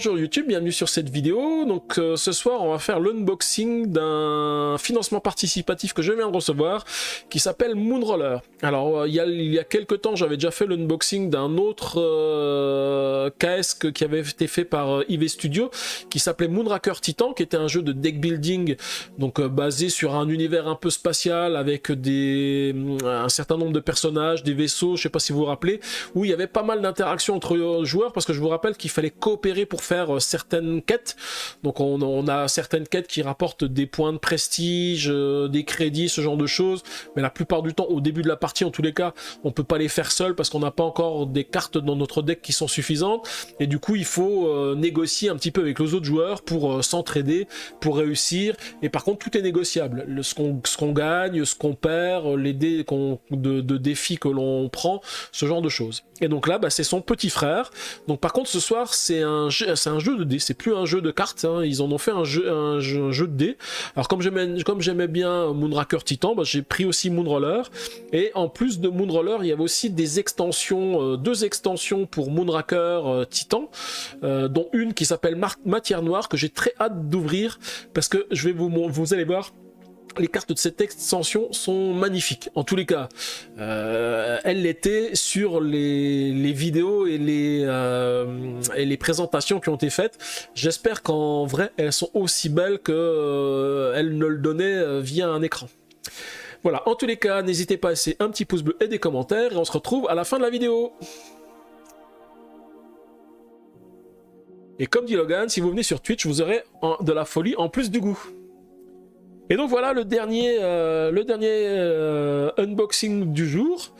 bonjour YouTube, bienvenue sur cette vidéo. Donc ce soir on va faire l'unboxing d'un financement participatif que je viens de recevoir qui s'appelle Moonroller. Alors il y a quelques temps j'avais déjà fait l'unboxing d'un autre KS qui avait été fait par IV Studio qui s'appelait Moonraker Titan, qui était un jeu de deck building donc basé sur un univers un peu spatial avec un certain nombre de personnages, des vaisseaux, je sais pas si vous vous rappelez, où il y avait pas mal d'interactions entre joueurs parce que je vous rappelle qu'il fallait coopérer pour faire certaines quêtes. Donc on a certaines quêtes qui rapportent des points de prestige, des crédits, ce genre de choses, mais la plupart du temps au début de la partie en tous les cas on peut pas les faire seul parce qu'on n'a pas encore des cartes dans notre deck qui sont suffisantes et du coup il faut négocier un petit peu avec les autres joueurs pour s'entraider, pour réussir. Et par contre tout est négociable, ce qu'on gagne, ce qu'on perd, les dés de défis que l'on prend, ce genre de choses. Et donc là c'est son petit frère. Donc par contre ce soir c'est un jeu de dés, c'est plus un jeu de cartes, hein. Ils en ont fait un jeu de dés. Alors comme j'aimais bien Moonraker Titan, j'ai pris aussi Moonroller. Et en plus de Moonroller, il y avait aussi des extensions, deux extensions pour Moonraker Titan, dont une qui s'appelle Matière Noire, que j'ai très hâte d'ouvrir, parce que vous allez voir, les cartes de cette extension sont magnifiques. En tous les cas, elles l'étaient sur les vidéos et les présentations qui ont été faites. J'espère qu'en vrai, elles sont aussi belles qu'elles ne le donnaient via un écran. Voilà, en tous les cas, n'hésitez pas à laisser un petit pouce bleu et des commentaires, et on se retrouve à la fin de la vidéo. Et comme dit Logan, si vous venez sur Twitch, vous aurez de la folie en plus du goût. Et donc voilà le dernier unboxing du jour.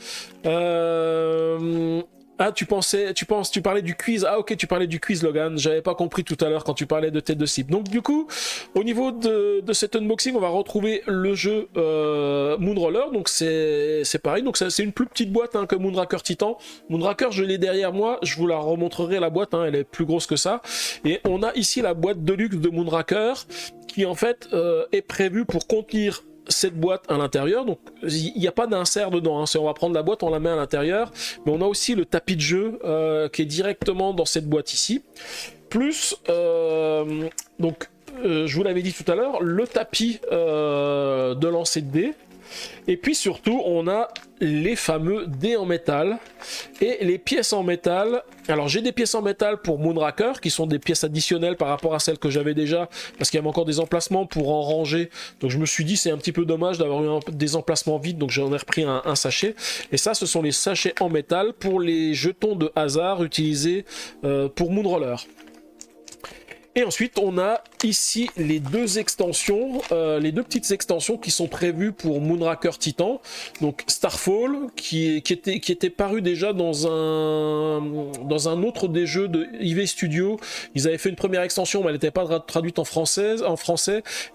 Ah, tu parlais du quiz. Ah ok, tu parlais du quiz, Logan. J'avais pas compris tout à l'heure quand tu parlais de tête de cible. Donc du coup, au niveau de cet unboxing, on va retrouver le jeu Moonroller. Donc c'est pareil. Donc c'est une plus petite boîte que Moonraker Titan. Moonraker, je l'ai derrière moi. Je vous la remontrerai la boîte. Elle est plus grosse que ça. Et on a ici la boîte de luxe de Moonraker qui en fait est prévue pour contenir cette boîte à l'intérieur. Donc il n'y a pas d'insert dedans, Si on va prendre la boîte, on la met à l'intérieur, mais on a aussi le tapis de jeu qui est directement dans cette boîte ici, plus donc je vous l'avais dit tout à l'heure, le tapis de lancer de dés. Et puis surtout on a les fameux dés en métal et les pièces en métal. Alors j'ai des pièces en métal pour Moonraker qui sont des pièces additionnelles par rapport à celles que j'avais déjà, parce qu'il y avait encore des emplacements pour en ranger, donc je me suis dit c'est un petit peu dommage d'avoir eu des emplacements vides, donc j'en ai repris un sachet. Et ça, ce sont les sachets en métal pour les jetons de hasard utilisés pour Moonroller. Et ensuite, on a ici les deux extensions, les deux petites extensions qui sont prévues pour Moonraker Titan. Donc Starfall, qui était paru déjà dans un autre des jeux de IV Studio. Ils avaient fait une première extension, mais elle n'était pas traduite en français.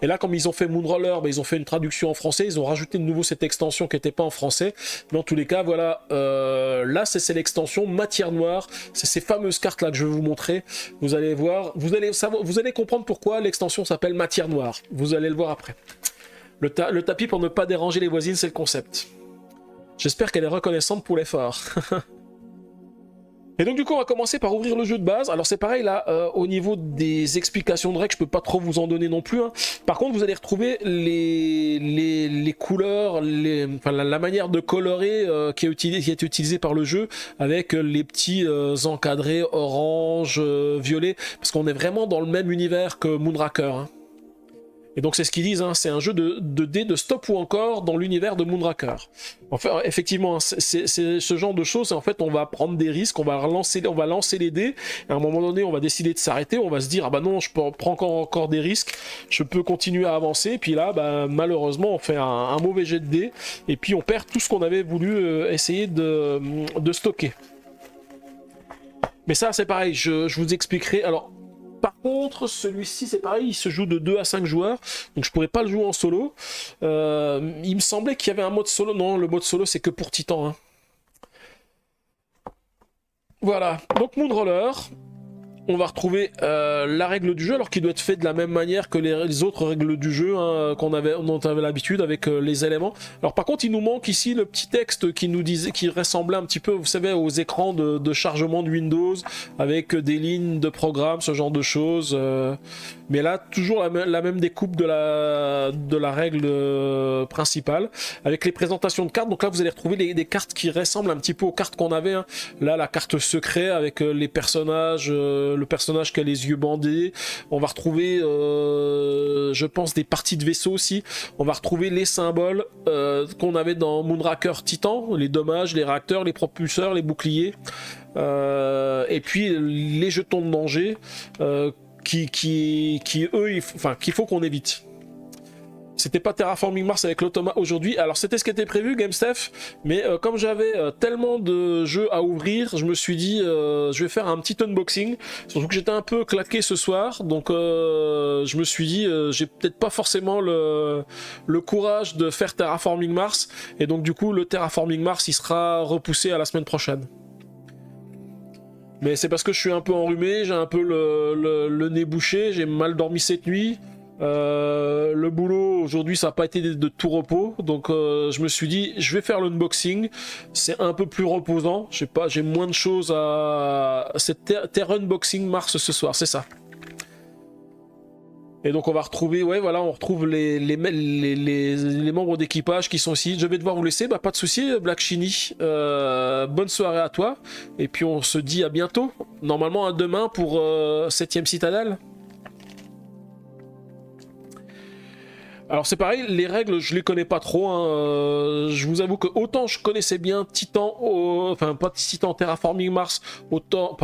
Et là, comme ils ont fait Moonroller, ils ont fait une traduction en français. Ils ont rajouté de nouveau cette extension qui n'était pas en français. Mais en tous les cas, voilà. Là, c'est l'extension Matière Noire. C'est ces fameuses cartes là que je vais vous montrer. Vous allez voir, vous allez comprendre pourquoi l'extension s'appelle Matière Noire. Vous allez le voir après. Le tapis pour ne pas déranger les voisines, c'est le concept. J'espère qu'elle est reconnaissante pour l'effort. Et donc du coup on va commencer par ouvrir le jeu de base. Alors c'est pareil là, au niveau des explications de règles, je peux pas trop vous en donner non plus. Par contre vous allez retrouver les couleurs, la manière de colorer qui a été utilisée par le jeu, avec les petits encadrés orange, violet, parce qu'on est vraiment dans le même univers que Moonraker. Et donc c'est ce qu'ils disent, c'est un jeu de dés de stop ou encore dans l'univers de Moonraker. Enfin, effectivement, c'est ce genre de choses, en fait on va prendre des risques, on va lancer les dés, et à un moment donné on va décider de s'arrêter, on va se dire ah bah non, je prends encore des risques, je peux continuer à avancer, et puis là malheureusement on fait un mauvais jet de dés, et puis on perd tout ce qu'on avait voulu essayer de stocker. Mais ça c'est pareil, je vous expliquerai. Alors par contre, celui-ci, c'est pareil, il se joue de 2 à 5 joueurs, donc je pourrais pas le jouer en solo. Il me semblait qu'il y avait un mode solo. Non, le mode solo, c'est que pour Titan. Voilà, donc Moonroller. on va retrouver la règle du jeu, alors qu'il doit être fait de la même manière que les autres règles du jeu hein, dont on avait l'habitude avec les éléments. Alors par contre, il nous manque ici le petit texte qui nous disait, qui ressemblait un petit peu, vous savez, aux écrans de chargement de Windows, avec des lignes de programme, ce genre de choses. Mais là, toujours la même découpe de la règle principale, avec les présentations de cartes. Donc là, vous allez retrouver des cartes qui ressemblent un petit peu aux cartes qu'on avait. Hein. Là, la carte secret avec les personnages, le personnage qui a les yeux bandés. On va retrouver, je pense, des parties de vaisseau aussi. On va retrouver les symboles qu'on avait dans Moonraker Titan, les dommages, les réacteurs, les propulseurs, les boucliers. Et puis les jetons de danger qui eux, qu'il faut qu'on évite. C'était pas Terraforming Mars avec l'automa aujourd'hui. Alors c'était ce qui était prévu, GameStef, mais comme j'avais tellement de jeux à ouvrir, je me suis dit je vais faire un petit unboxing. Surtout que j'étais un peu claqué ce soir, donc je me suis dit j'ai peut-être pas forcément le courage de faire Terraforming Mars, et donc du coup le Terraforming Mars il sera repoussé à la semaine prochaine. Mais c'est parce que je suis un peu enrhumé, j'ai un peu le nez bouché, j'ai mal dormi cette nuit. Le boulot aujourd'hui ça n'a pas été de tout repos, donc je me suis dit je vais faire l'unboxing, c'est un peu plus reposant, je sais pas, j'ai moins de choses à... C'est Terra Unboxing Mars ce soir, c'est ça. Et donc on va retrouver, ouais voilà, on retrouve les membres d'équipage qui sont ici. Je vais devoir vous laisser, bah pas de souci, Black Shiny. Bonne soirée à toi. Et puis on se dit à bientôt. Normalement à demain pour 7ème Citadelle. Alors c'est pareil, les règles je les connais pas trop, hein. Je vous avoue que autant je connaissais bien Titan, enfin pas Titan, Terraforming Mars, autant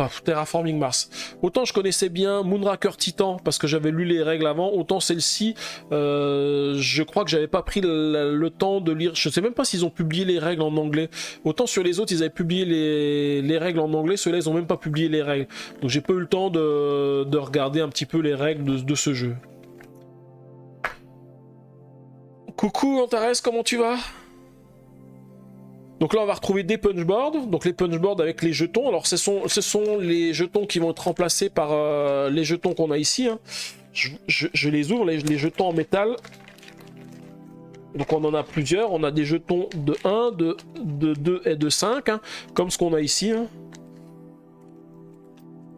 je connaissais bien Moonraker Titan parce que j'avais lu les règles avant, autant celle-ci, je crois que j'avais pas pris le temps de lire, je sais même pas s'ils ont publié les règles en anglais, autant sur les autres ils avaient publié les règles en anglais, ceux-là ils ont même pas publié les règles, donc j'ai pas eu le temps de regarder un petit peu les règles de ce jeu. Coucou Antares, comment tu vas? Donc là on va retrouver des punchboards, donc les punchboards avec les jetons. Alors ce sont les jetons qui vont être remplacés par les jetons qu'on a ici. Hein. Je les ouvre, les jetons en métal. Donc on en a plusieurs, on a des jetons de 1, de 2 et de 5, hein, comme ce qu'on a ici. Hein.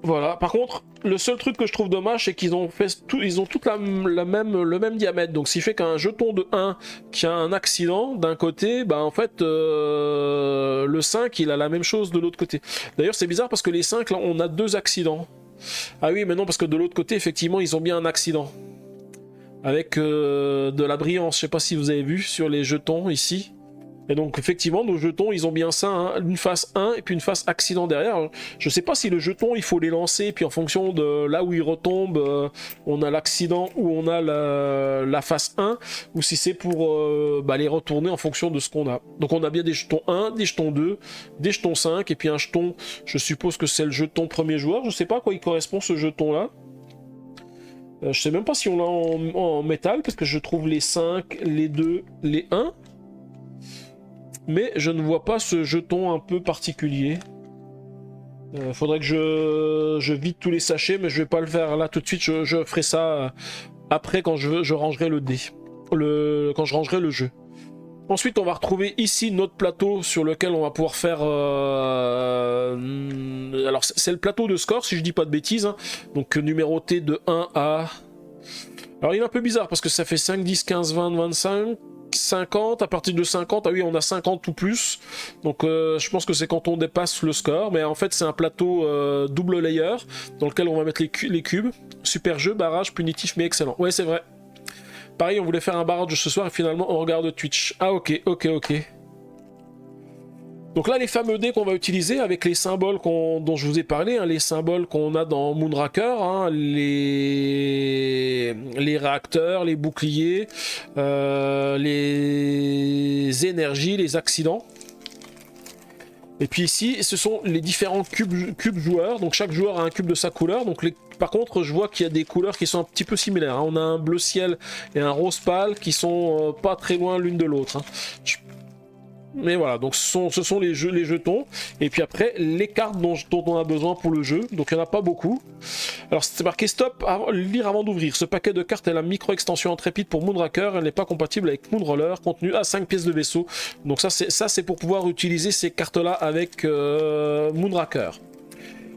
Voilà, par contre, le seul truc que je trouve dommage, c'est qu'ils ont fait ils ont toutes le même diamètre. Donc, ce qui fait qu'un jeton de 1 qui a un accident d'un côté, bah en fait, le 5, il a la même chose de l'autre côté. D'ailleurs, c'est bizarre parce que les 5, là, on a 2 accidents. Ah oui, mais non, parce que de l'autre côté, effectivement, ils ont bien un accident. Avec de la brillance, je sais pas si vous avez vu sur les jetons ici. Et donc effectivement nos jetons ils ont bien ça, hein, une face 1 et puis une face accident derrière. Je sais pas si le jeton il faut les lancer puis en fonction de là où il retombe on a l'accident ou on a la face 1 ou si c'est pour les retourner en fonction de ce qu'on a. Donc on a bien des jetons 1, des jetons 2, des jetons 5 et puis un jeton, je suppose que c'est le jeton premier joueur, je sais pas à quoi il correspond ce jeton là. Je sais même pas si on l'a en métal parce que je trouve les 5, les 2, les 1. Mais je ne vois pas ce jeton un peu particulier. Faudrait que je vide tous les sachets, mais je vais pas le faire là tout de suite. Je ferai ça après quand je rangerai le dé. Quand je rangerai le jeu. Ensuite, on va retrouver ici notre plateau sur lequel on va pouvoir faire... Alors, c'est le plateau de score, si je dis pas de bêtises. Hein. Donc, numéroté de 1 à... Alors, il est un peu bizarre parce que ça fait 5, 10, 15, 20, 25... 50, à partir de 50, ah oui on a 50 ou plus, donc je pense que c'est quand on dépasse le score, mais en fait c'est un plateau double layer, dans lequel on va mettre les cubes, super jeu, barrage, punitif mais excellent, ouais c'est vrai, pareil on voulait faire un barrage ce soir et finalement on regarde Twitch, ah ok. Donc là, les fameux dés qu'on va utiliser avec les symboles dont je vous ai parlé, hein, les symboles qu'on a dans Moonraker, hein, les réacteurs, les boucliers, les énergies, les accidents. Et puis ici, ce sont les différents cubes joueurs. Donc chaque joueur a un cube de sa couleur. Donc par contre, je vois qu'il y a des couleurs qui sont un petit peu similaires. Hein. On a un bleu ciel et un rose pâle qui sont pas très loin l'une de l'autre. Hein. Mais voilà, donc ce sont les jetons. Et puis après, les cartes dont on a besoin pour le jeu. Donc il n'y en a pas beaucoup. Alors c'est marqué stop, lire avant d'ouvrir. Ce paquet de cartes est la micro-extension intrépide pour Moonraker. Elle n'est pas compatible avec Moonroller. Contenu à 5 pièces de vaisseau. Donc ça c'est pour pouvoir utiliser ces cartes-là avec Moonraker.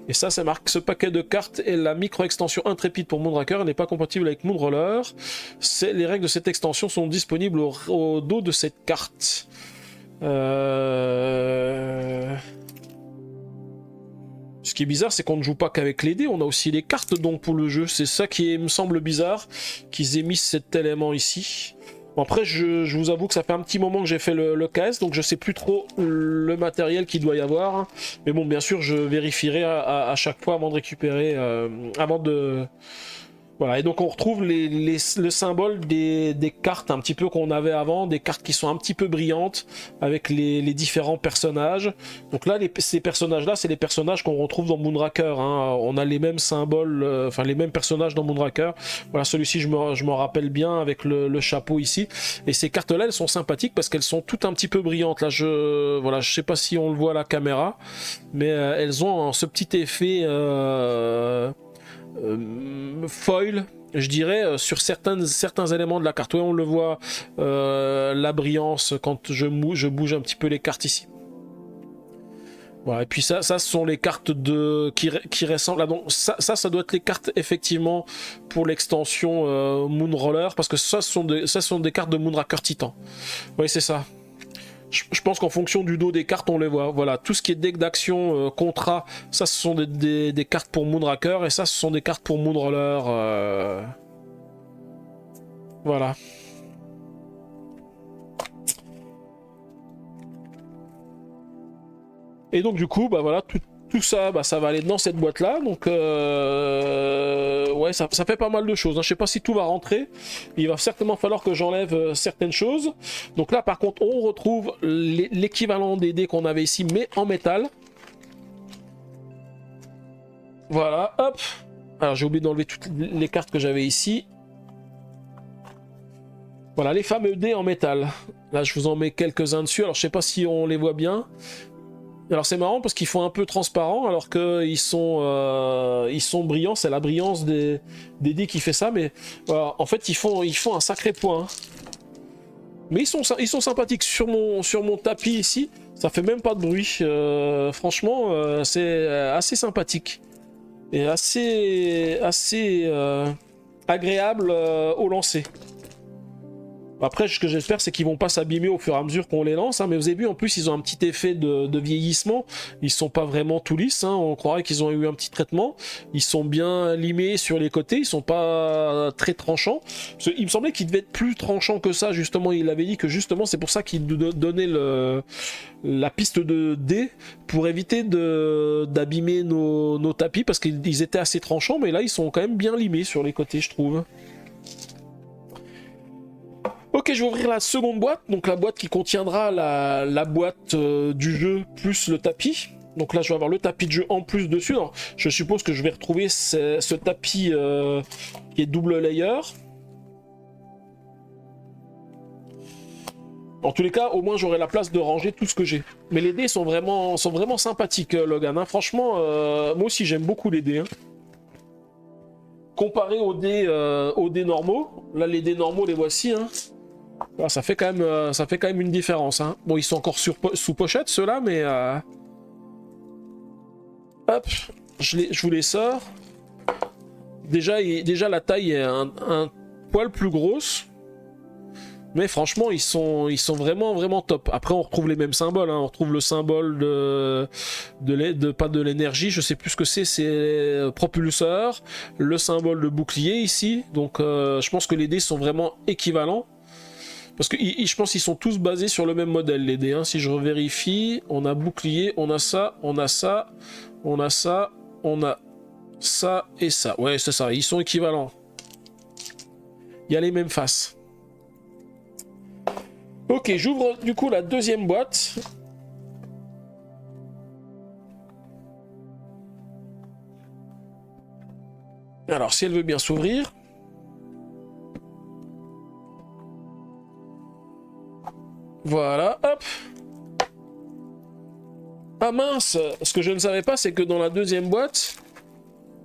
Et ça marque ce paquet de cartes est la micro-extension intrépide pour Moonraker. Elle n'est pas compatible avec Moonroller. Les règles de cette extension sont disponibles au dos de cette carte. Ce qui est bizarre, c'est qu'on ne joue pas qu'avec les dés, on a aussi les cartes donc pour le jeu. C'est ça qui me semble bizarre, qu'ils aient mis cet élément ici. Bon, après, je vous avoue que ça fait un petit moment que j'ai fait le KS, donc je sais plus trop le matériel qu'il doit y avoir. Mais bon, bien sûr, je vérifierai à chaque fois avant de récupérer, avant de... Voilà, et donc on retrouve le symbole des cartes un petit peu qu'on avait avant, des cartes qui sont un petit peu brillantes avec les différents personnages. Donc là, ces personnages-là, c'est les personnages qu'on retrouve dans Moonraker. Hein. On a les mêmes symboles, enfin les mêmes personnages dans Moonraker. Voilà, celui-ci, je m'en rappelle bien avec le chapeau ici. Et ces cartes-là, elles sont sympathiques parce qu'elles sont toutes un petit peu brillantes. Là, voilà, je sais pas si on le voit à la caméra, mais elles ont ce petit effet... foil, je dirais, sur certains éléments de la carte. Ouais, on le voit, la brillance quand je bouge un petit peu les cartes ici. Voilà, et puis ça ce sont les cartes qui ressemblent là. Donc ça doit être les cartes effectivement pour l'extension Moonroller, parce que ça sont des cartes de Moonraker Titan. Oui, c'est ça. Je pense qu'en fonction du dos des cartes, on les voit. Voilà, tout ce qui est deck d'action, contrat, ça ce sont des cartes pour Moonraker, et ça ce sont des cartes pour Moonroller. Voilà. Et donc du coup, bah voilà, tout ça, bah, ça va aller dans cette boîte-là. Donc, ouais, ça fait pas mal de choses. Hein. Je sais pas si tout va rentrer. Il va certainement falloir que j'enlève certaines choses. Donc là, par contre, on retrouve l'équivalent des dés qu'on avait ici, mais en métal. Voilà, hop. Alors, j'ai oublié d'enlever toutes les cartes que j'avais ici. Voilà, les fameux dés en métal. Là, je vous en mets quelques-uns dessus. Alors, je sais pas si on les voit bien. Alors c'est marrant parce qu'ils font un peu transparent alors qu'ils sont brillants, c'est la brillance des dés qui fait ça, mais voilà, en fait ils font un sacré point. Hein. Mais ils sont sympathiques sur mon tapis ici, ça fait même pas de bruit, franchement c'est assez sympathique et assez agréable au lancer. Après, ce que j'espère, c'est qu'ils vont pas s'abîmer au fur et à mesure qu'on les lance. Hein, mais vous avez vu, en plus, ils ont un petit effet de vieillissement. Ils sont pas vraiment tout lisses. Hein, on croirait qu'ils ont eu un petit traitement. Ils sont bien limés sur les côtés. Ils sont pas très tranchants. Il me semblait qu'ils devaient être plus tranchants que ça, justement. Il avait dit que, justement, c'est pour ça qu'il donnait la piste de dés pour éviter d'abîmer nos tapis. Parce qu'ils étaient assez tranchants. Mais là, ils sont quand même bien limés sur les côtés, je trouve. Ok, je vais ouvrir la seconde boîte, donc la boîte qui contiendra la boîte du jeu plus le tapis. Donc là, je vais avoir le tapis de jeu en plus dessus. Alors, je suppose que je vais retrouver ce tapis qui est double layer. En tous les cas, au moins, j'aurai la place de ranger tout ce que j'ai. Mais les dés sont vraiment sympathiques, Logan. Hein. Franchement, moi aussi, j'aime beaucoup les dés. Hein. Comparé aux dés normaux, là, les dés normaux, les voici. Hein. Ah, ça fait quand même une différence. Hein. Bon, ils sont encore sous pochette, ceux-là, mais... Hop, je vous les sors. Déjà la taille est un poil plus grosse. Mais franchement, ils sont vraiment top. Après, on retrouve les mêmes symboles. Hein. On retrouve le symbole pas de l'énergie, je sais plus ce que c'est propulseur. Le symbole de bouclier ici. Donc, je pense que les dés sont vraiment équivalents. Parce que je pense qu'ils sont tous basés sur le même modèle, les dés. Hein. Si je vérifie, on a bouclier, on a ça, on a ça, on a ça, on a ça et ça. Ouais, c'est ça, ils sont équivalents. Il y a les mêmes faces. Ok, j'ouvre du coup la deuxième boîte. Alors, si elle veut bien s'ouvrir... Voilà, hop. Ah mince, ce que je ne savais pas, c'est que dans la deuxième boîte...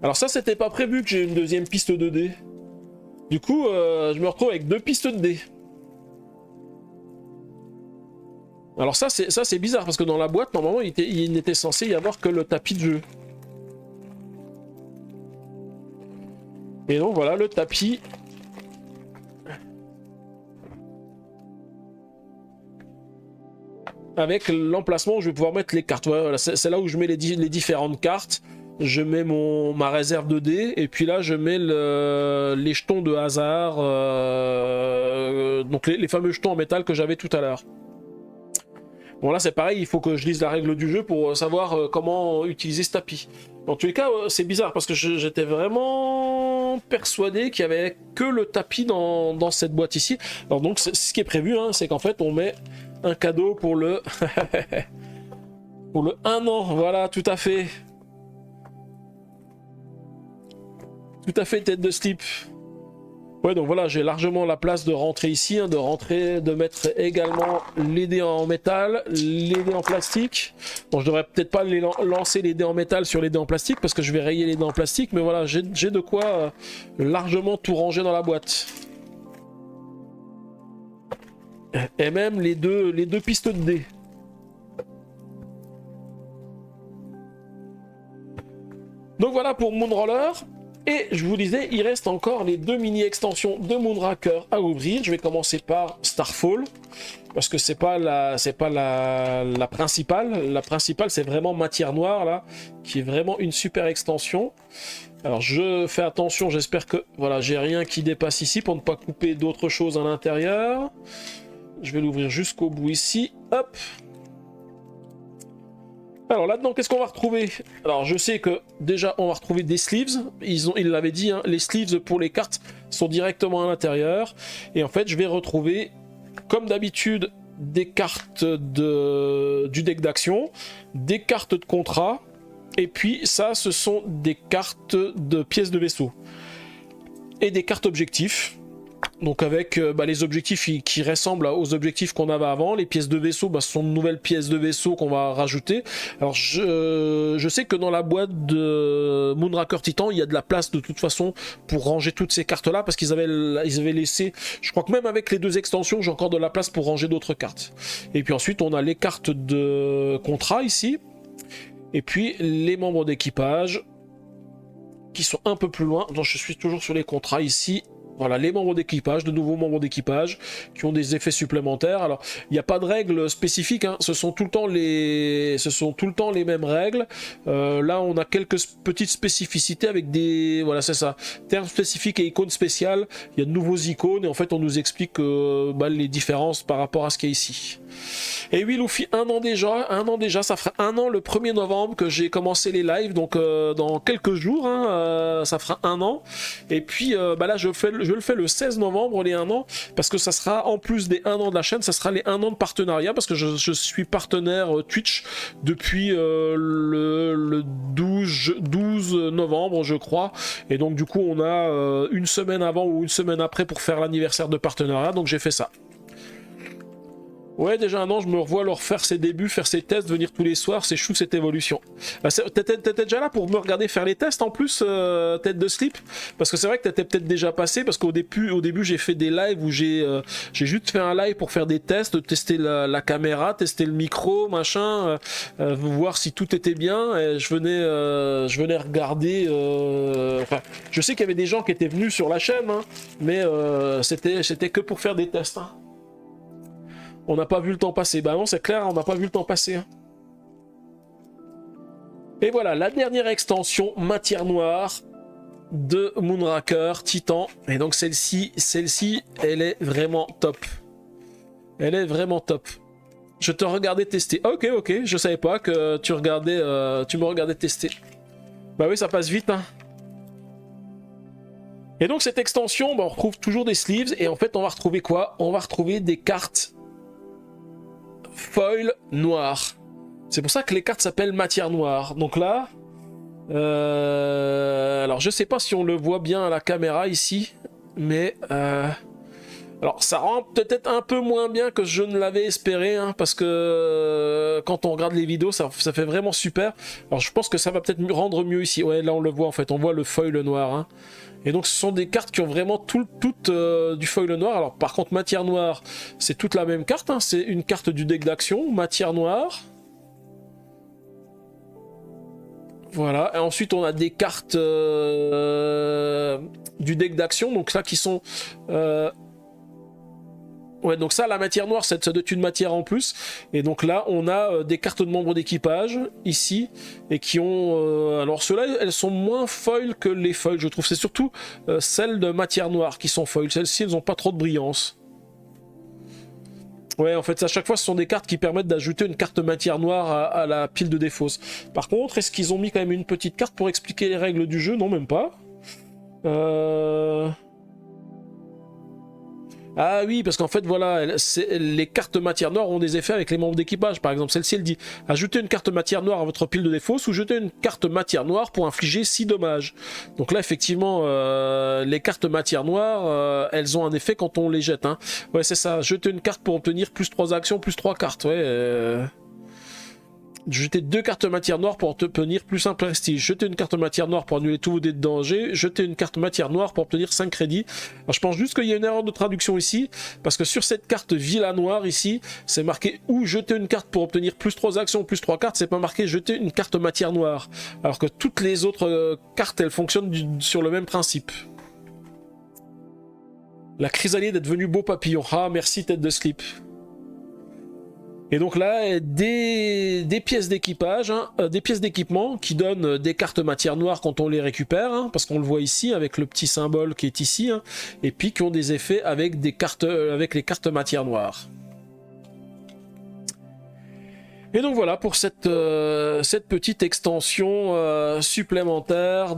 Alors ça, c'était pas prévu que j'ai une deuxième piste de dés. Du coup, je me retrouve avec 2 pistes de dés. Alors ça, c'est bizarre, parce que dans la boîte, normalement, il n'était censé y avoir que le tapis de jeu. Et donc voilà, le tapis... avec l'emplacement où je vais pouvoir mettre les cartes. Voilà, c'est là où je mets les différentes cartes. Je mets ma réserve de dés, et puis là je mets les jetons de hasard, donc les fameux jetons en métal que j'avais tout à l'heure. Bon là c'est pareil, il faut que je lise la règle du jeu pour savoir comment utiliser ce tapis. Dans tous les cas, c'est bizarre parce que j'étais vraiment persuadé qu'il y avait que le tapis dans cette boîte ici. Alors donc ce qui est prévu, hein, c'est qu'en fait on met un cadeau pour le... pour le 1 an, voilà, tout à fait. Tout à fait, tête de slip. Ouais, donc voilà, j'ai largement la place de rentrer ici, hein, de mettre également les dés en métal, les dés en plastique. Bon, je devrais peut-être pas lancer les dés en métal sur les dés en plastique, parce que je vais rayer les dés en plastique, mais voilà, j'ai de quoi largement tout ranger dans la boîte. Et même les deux pistes de dés. Donc voilà pour Moonroller. Et je vous disais, il reste encore les 2 mini-extensions de Moonraker à ouvrir. Je vais commencer par Starfall, parce que c'est pas la principale. La principale, c'est vraiment Matière Noire, là, qui est vraiment une super extension. Alors je fais attention, j'espère que voilà, j'ai rien qui dépasse ici pour ne pas couper d'autres choses à l'intérieur. Je vais l'ouvrir jusqu'au bout ici. Hop. Alors là-dedans, qu'est-ce qu'on va retrouver? Alors je sais que déjà on va retrouver des sleeves, ils l'avaient dit, hein, les sleeves pour les cartes sont directement à l'intérieur. Et en fait je vais retrouver, comme d'habitude, des cartes du deck d'action, des cartes de contrat, et puis ça ce sont des cartes de pièces de vaisseau. Et des cartes objectifs. Donc avec les objectifs qui ressemblent aux objectifs qu'on avait avant. Les pièces de vaisseau, ce sont de nouvelles pièces de vaisseau qu'on va rajouter. Alors je sais que dans la boîte de Moonraker Titan, il y a de la place de toute façon pour ranger toutes ces cartes là, parce qu'ils avaient laissé, je crois que même avec les 2 extensions, j'ai encore de la place pour ranger d'autres cartes. Et puis ensuite on a les cartes de contrat ici, et puis les membres d'équipage qui sont un peu plus loin. Donc je suis toujours sur les contrats ici. Voilà, les membres d'équipage, de nouveaux membres d'équipage qui ont des effets supplémentaires. Alors, il n'y a pas de règles spécifiques, hein. Ce sont tout le temps les mêmes règles. Là, on a quelques petites spécificités avec des... Voilà, c'est ça. Termes spécifiques et icônes spéciales. Il y a de nouveaux icônes et en fait, on nous explique les différences par rapport à ce qu'il y a ici. Et oui, Luffy, un an déjà, ça fera 1 an le 1er novembre que j'ai commencé les lives, donc dans quelques jours, hein, ça fera 1 an. Et puis là, je le fais le 16 novembre, les 1 an, parce que ça sera, en plus des 1 an de la chaîne, ça sera les 1 an de partenariat, parce que je suis partenaire Twitch depuis le 12 novembre, je crois. Et donc, du coup, on a une semaine avant ou une semaine après pour faire l'anniversaire de partenariat, donc j'ai fait ça. Ouais, déjà 1 an, je me revois leur faire ses débuts, faire ses tests, venir tous les soirs, c'est chou cette évolution. T'étais déjà là pour me regarder faire les tests en plus, tête de slip? Parce que c'est vrai que t'étais peut-être déjà passé, parce qu'au début j'ai fait des lives où j'ai juste fait un live pour faire des tests, tester la caméra, tester le micro, machin, voir si tout était bien, et je venais regarder... Enfin, je sais qu'il y avait des gens qui étaient venus sur la chaîne, hein, mais c'était que pour faire des tests, hein. On n'a pas vu le temps passer. Bah non, c'est clair, on n'a pas vu le temps passer. Hein. Et voilà, la dernière extension, Matière Noire, de Moonraker Titan. Et donc celle-ci, elle est vraiment top. Elle est vraiment top. Je te regardais tester. Ok, je savais pas que tu me regardais tester. Bah oui, ça passe vite, hein. Et donc cette extension, on retrouve toujours des sleeves. Et en fait, on va retrouver quoi? On va retrouver des cartes foil noir. C'est pour ça que les cartes s'appellent Matière Noire. Donc là, alors je sais pas si on le voit bien à la caméra ici, mais alors Alors ça rend peut-être un peu moins bien que je ne l'avais espéré, hein, parce que quand on regarde les vidéos, ça fait vraiment super. Alors je pense que ça va peut-être rendre mieux ici. Ouais, là on le voit en fait, on voit le foil noir. Hein. Et donc ce sont des cartes qui ont vraiment toutes du foil noir. Alors par contre matière noire, c'est toute la même carte, hein. C'est une carte du deck d'action, matière noire. Voilà, et ensuite on a des cartes du deck d'action, donc là qui sont... Ouais, donc ça, la matière noire, ça doit être une matière en plus. Et donc là, on a des cartes de membres d'équipage, ici, et qui ont... alors ceux-là, elles sont moins foil que les foils, je trouve. C'est surtout celles de matière noire qui sont foil. Celles-ci, elles n'ont pas trop de brillance. Ouais, en fait, à chaque fois, ce sont des cartes qui permettent d'ajouter une carte matière noire à la pile de défausse. Par contre, est-ce qu'ils ont mis quand même une petite carte pour expliquer les règles du jeu? Non, même pas. Ah oui, parce qu'en fait, voilà, les cartes matière noire ont des effets avec les membres d'équipage. Par exemple, celle-ci, elle dit « Ajoutez une carte matière noire à votre pile de défausse ou jetez une carte matière noire pour infliger 6 dommages. » Donc là, effectivement, les cartes matière noire, elles ont un effet quand on les jette. Hein. Ouais, c'est ça. Jeter une carte pour obtenir plus 3 actions, plus 3 cartes. Ouais, jeter 2 cartes matière noire pour obtenir plus 1 prestige. Jeter une carte matière noire pour annuler tous vos dés de danger. Jeter une carte matière noire pour obtenir 5 crédits. Alors je pense juste qu'il y a une erreur de traduction ici. Parce que sur cette carte Villa Noire ici, c'est marqué ou jeter une carte pour obtenir plus 3 actions, plus 3 cartes. C'est pas marqué jeter une carte matière noire. Alors que toutes les autres cartes, elles fonctionnent sur le même principe. La chrysalide est devenue beau papillon. Ah, merci tête de slip. Et donc là, des pièces d'équipage, hein, des pièces d'équipement qui donnent des cartes matière noire quand on les récupère, hein, parce qu'on le voit ici avec le petit symbole qui est ici, hein, et puis qui ont des effets avec des cartes, avec les cartes matière noire. Et donc voilà pour cette petite extension supplémentaire.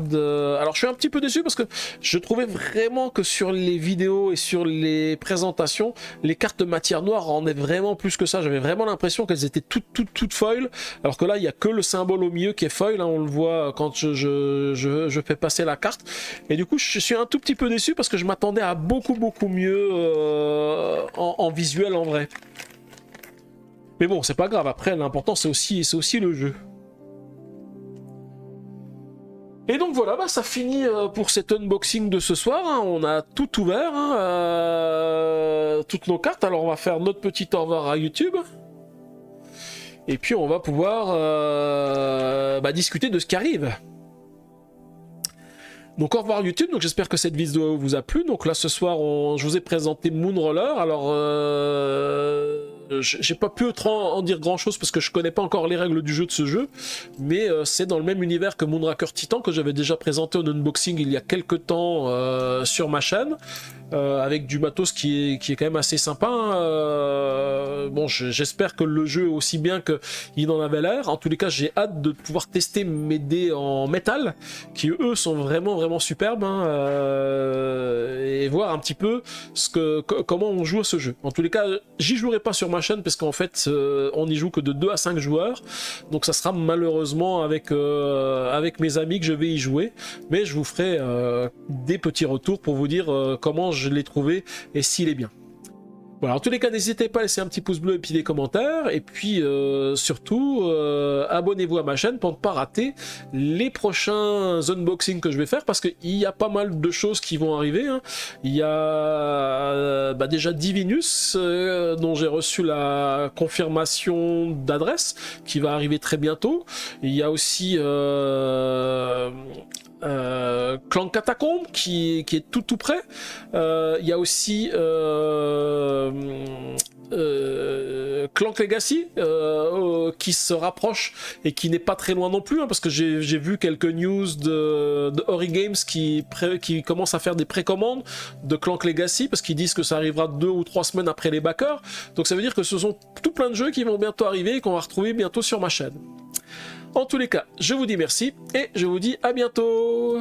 Alors je suis un petit peu déçu parce que je trouvais vraiment que sur les vidéos et sur les présentations, les cartes matière noire rendaient vraiment plus que ça. J'avais vraiment l'impression qu'elles étaient toutes foil, alors que là il n'y a que le symbole au milieu qui est foil, hein, on le voit quand je fais passer la carte. Et du coup je suis un tout petit peu déçu parce que je m'attendais à beaucoup mieux en visuel en vrai. Mais bon, c'est pas grave, après l'important c'est aussi le jeu. Et donc voilà, bah, ça finit pour cet unboxing de ce soir, hein. On a tout ouvert, hein, toutes nos cartes, alors on va faire notre petit au revoir à YouTube. Et puis on va pouvoir discuter de ce qui arrive. Donc au revoir YouTube, donc j'espère que cette vidéo vous a plu. Donc là ce soir je vous ai présenté Moonroller, alors j'ai pas pu en dire grand chose parce que je connais pas encore les règles du jeu de ce jeu, mais c'est dans le même univers que Moonraker Titan que j'avais déjà présenté en unboxing il y a quelques temps sur ma chaîne, avec du matos qui est quand même assez sympa, hein. Bon, j'espère que le jeu est aussi bien qu'il en avait l'air. En tous les cas, j'ai hâte de pouvoir tester mes dés en métal, qui eux sont vraiment superbes, hein, et voir un petit peu comment on joue à ce jeu. En tous les cas, j'y jouerai pas sur ma chaîne parce qu'en fait on n'y joue que de 2 à 5 joueurs, donc ça sera malheureusement avec mes amis que je vais y jouer, mais je vous ferai des petits retours pour vous dire comment je l'ai trouvé et s'il est bien. Voilà, en tous les cas, n'hésitez pas à laisser un petit pouce bleu et puis des commentaires. Et puis, surtout, abonnez-vous à ma chaîne pour ne pas rater les prochains unboxings que je vais faire. Parce qu'il y a pas mal de choses qui vont arriver, hein. Il y a déjà Divinus, dont j'ai reçu la confirmation d'adresse, qui va arriver très bientôt. Il y a aussi... Clan Catacombe qui est tout près. Il y a aussi Clan Legacy qui se rapproche et qui n'est pas très loin non plus, hein, parce que j'ai vu quelques news de Ori Games qui commencent à faire des précommandes de Clan Legacy parce qu'ils disent que ça arrivera 2 ou 3 semaines après les backers. Donc ça veut dire que ce sont tout plein de jeux qui vont bientôt arriver et qu'on va retrouver bientôt sur ma chaîne. En tous les cas, je vous dis merci et je vous dis à bientôt.